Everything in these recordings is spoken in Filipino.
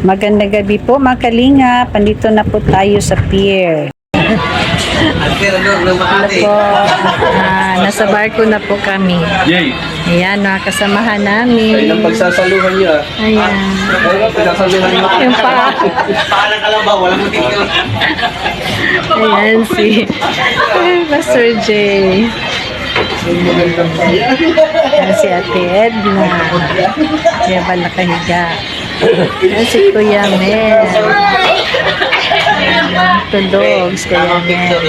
Magandang gabi po mga kalingap. Pandito na po tayo sa pier. Hello po. Nasa barko na po kami. Ayan, mga kasamahan namin. Ayun ang pagsasaluhan niyo. Ayan. Pagsasaluhan niyo. Yung pa. Paalang ka lang ba? Walang mutik yun. Ayan si Pastor J. Ayan si Ate Edna. Kaya ba nakahiga? Ayan si Kuya Mel. Tulog si Kuya Mel.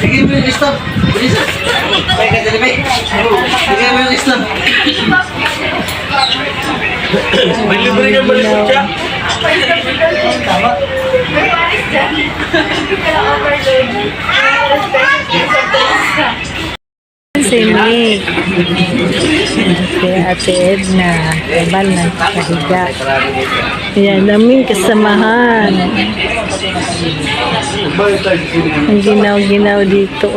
Sige mo yung stop. May kadalibi. Sige mo yung stop. May libre niya balik mo siya. Si Nick. Ate Edna. Kabal na kahiga. Ayan, namin kasamahan. Ang ginaw-ginaw dito.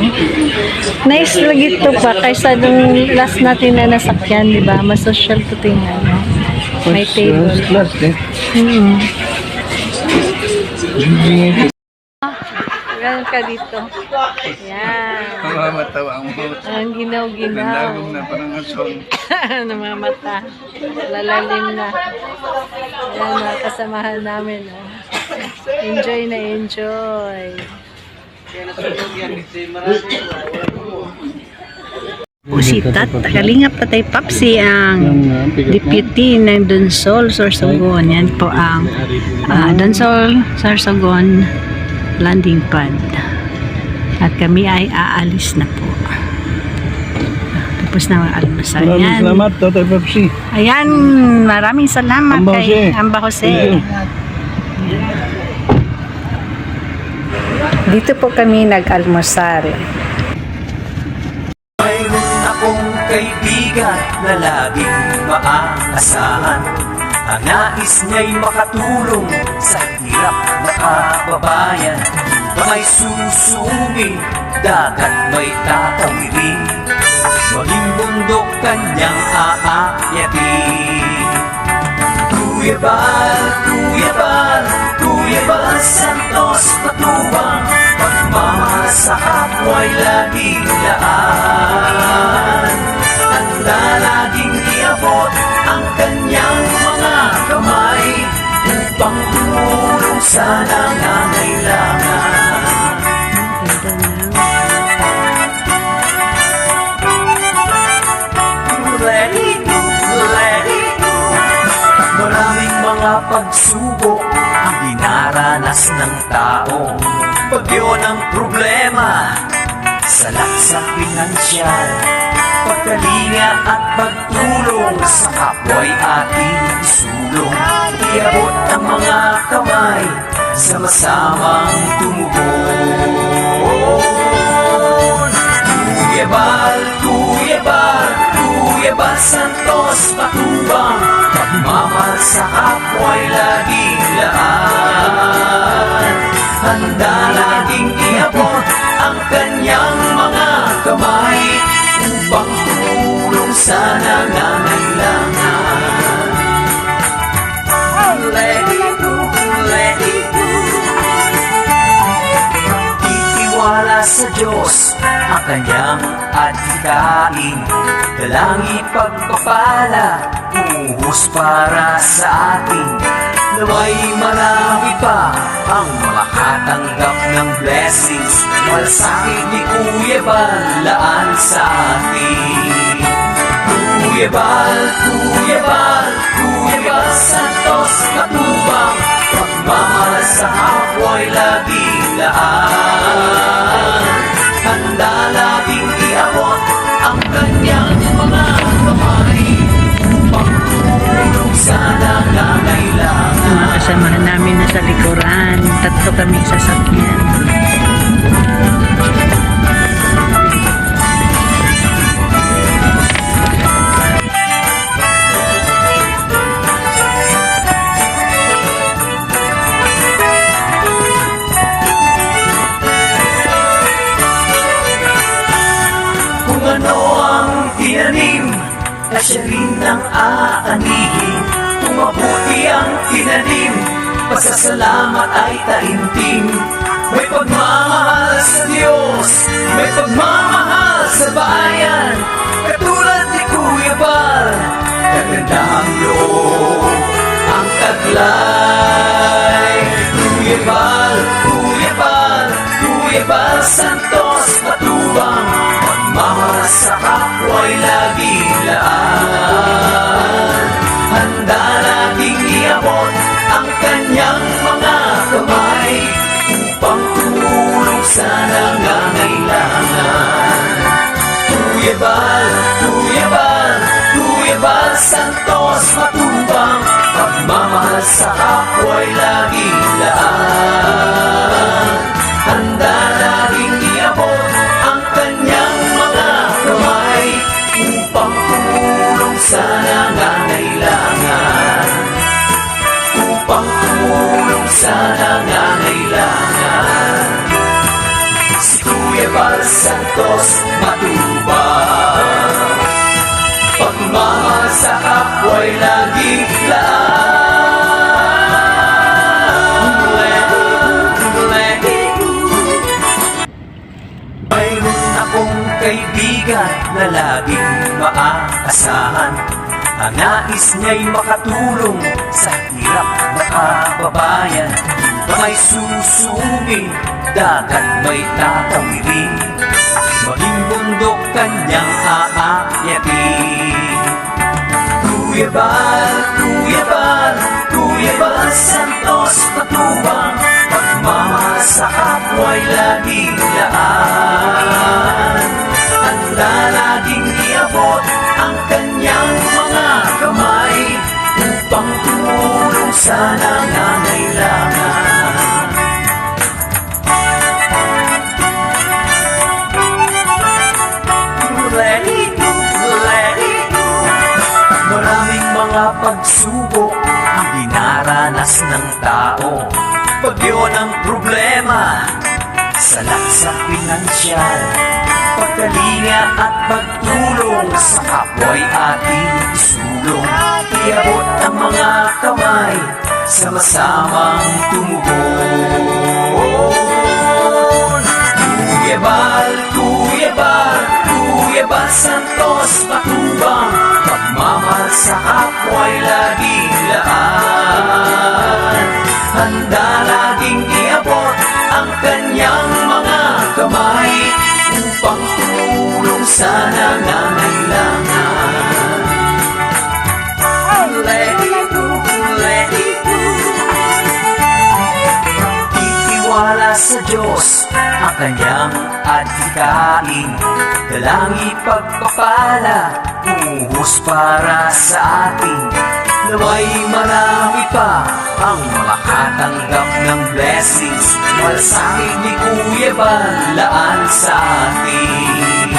Nice lagi ito pa kaysa nung last natin na nasakyan, di ba? Mas social to tingnan. No? May table. Ganun ka dito. Yan. Mamamatawa ang mga Ang ginaw-ginaw. nandagong na parang asong. Ng mga mata. Lalalim na. Yan, mga kasamahan namin. Oh. Enjoy na enjoy. Pusitat, Kalingap Tatay Papsi ang deputy ng Donsol Sorsogon. Yan po ang Donsol Sorsogon landing pad. At kami ay aalis na po. Tapos na ang almusal. Maraming salamat, Tatay Papsi. Ayan, maraming salamat Amba kay Jose. Amba Jose. Dito po kami nag-almusal. Mayroon akong kaibigan na laging maaasahan. Ang nais niya'y makatulong sa hirap na kababayan. May susumi, dagat may tatawirin, maging bundok kanyang aakyatin. Kuya Bal, Kuya Bal, Kuya Bal Santos Patubang, pagmamahal sa kapwa'y laging laan. Handa laging iabot ang kanyang mga kamay upang tumulong sa nangangailangan. Maraming mga pagsubok ang dinaranas ng tao. Bagyo ng problema, salat sa pinansyal, pagkalinga at pagtulong sa kapwa'y ating isulong. Iabot ang mga kamay, sama-samang tumugon. Kuya Bal, Kuya Bal, Kuya Bal Santos Patubang, pagmamahal sa kapwa'y laging laan. Handa laging iabot ang kanyang mga kamay upang tumulong sa nangangailangan. Let it go, let it go. Itiwala sa Diyos ang kanyang adhikain, dalangi pagpapala, umuhos para sa atin. Naway marami pa ang makatanggap ng blessings, malasakit ni Kuya Bal laan sa atin. Kuya Bal, Kuya Bal, Kuya Bal Santos Matubang, pagmamahal sa kapwa'y laging laan. Handa laging iabot ang kanyang mga kamay upang tumulong sa nangangailangan. Mga kasamahan namin nasa likuran. Tatlo kami sasakyan. at siya rin ang aanihin. Kung mabuti ang tinanim, pasasalamat ay taimtim. May pagmamahal sa Diyos, may pagmamahal sa bayan. Katulad ni Kuya Bal, kagandahang loob ang taglay. Kuya Bal, Kuya Bal, Kuya Bal Santos Matubang, pagmamahal sa kapwa'y laging laan. Handa nating iabot ang kanyang mga kamay upang tumulong sa nangangailangan. Kuya Bal, Kuya Bal, Kuya Bal Santos Matubang, pagmamahal sa kapwa'y laging laan. Handa nating iabot ang kanyang mga kamay upang tumulong sa nangangailangan. Upang tumulong sa nangangailangan. Si Kuya Bal Santos Matubang, pagmamahal sa kapwa'y laging laan. Mayroon akong kaibigan na laging maaasahan. Ang nais niya'y makatulong sa hirap na kababayan. Na may susungin, dagat may tatawirin, maging bundok kanyang aakyatin. Kuya Bal, Kuya Bal, Kuya Bal Santos Matubang, pagmamahal sa kapwa'y laging laan. Handa laging iabot ang kanyang mga kamay upang tumulong sa nangangailangan. Let it go, let it go. Maraming mga pagsubok ang dinaranas ng tao. Bagyo ng problema, salak sa pinansyal, pagkalinga at pagtulong sa kapwa'y ating isulong. Iabot ang mga kamay, sama-samang tumugon. Kuya Bal, Kuya Bal, Kuya Bal Santos Matubang, pagmamahal sa kapwa'y laging laan. Handa laging iabot ang kanyang mga kamay upang tumulong sa nangangailangan. Let it go, let it go. Itiwala sa Diyos ang kanyang adhikain, dalangi pagpapala, umuhos para sa atin. Naway marami pa ang makatanggap ng blessings, malasakit ni Kuya Bal laan sa atin.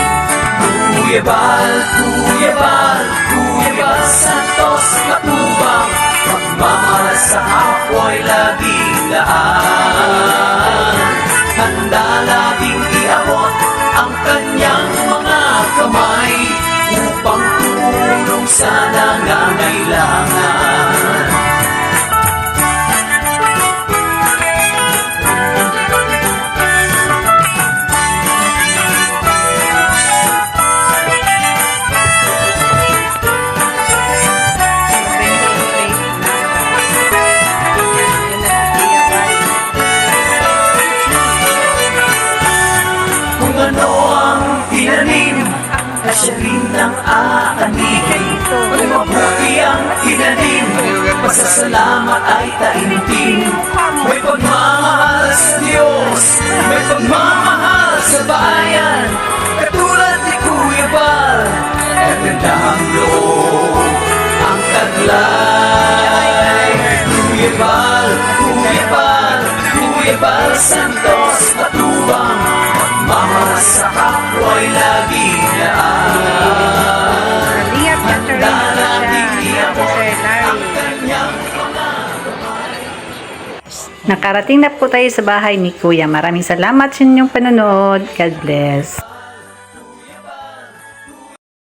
Kuya Bal, Kuya Bal, Kuya Bal Santos Matubang, pagmamahal sa kapwa'y laging laan. Handa laging iabot ang kanyang mga kamay upang tumulong sa nangangailangan. Kung ano ang tinanim, siya rin ang aanihin. Kung mabuti ang tinanim, pasasalamat ay taimtim. May pagmamahal sa Diyos, may pagmamahal sa bayan. Katulad ni Kuya Bal, kagandahang loob ang taglay. Kuya Bal, Kuya Bal, Kuya Bal Santos Matubang, pagmamahal sa kapwa'y laging laan. Kalingap na Handa nating iabot Sir ang Larry. kanyang mga kamay. Nakarating na po tayo sa bahay ni Kuya. Maraming salamat sa inyong panonood. God bless.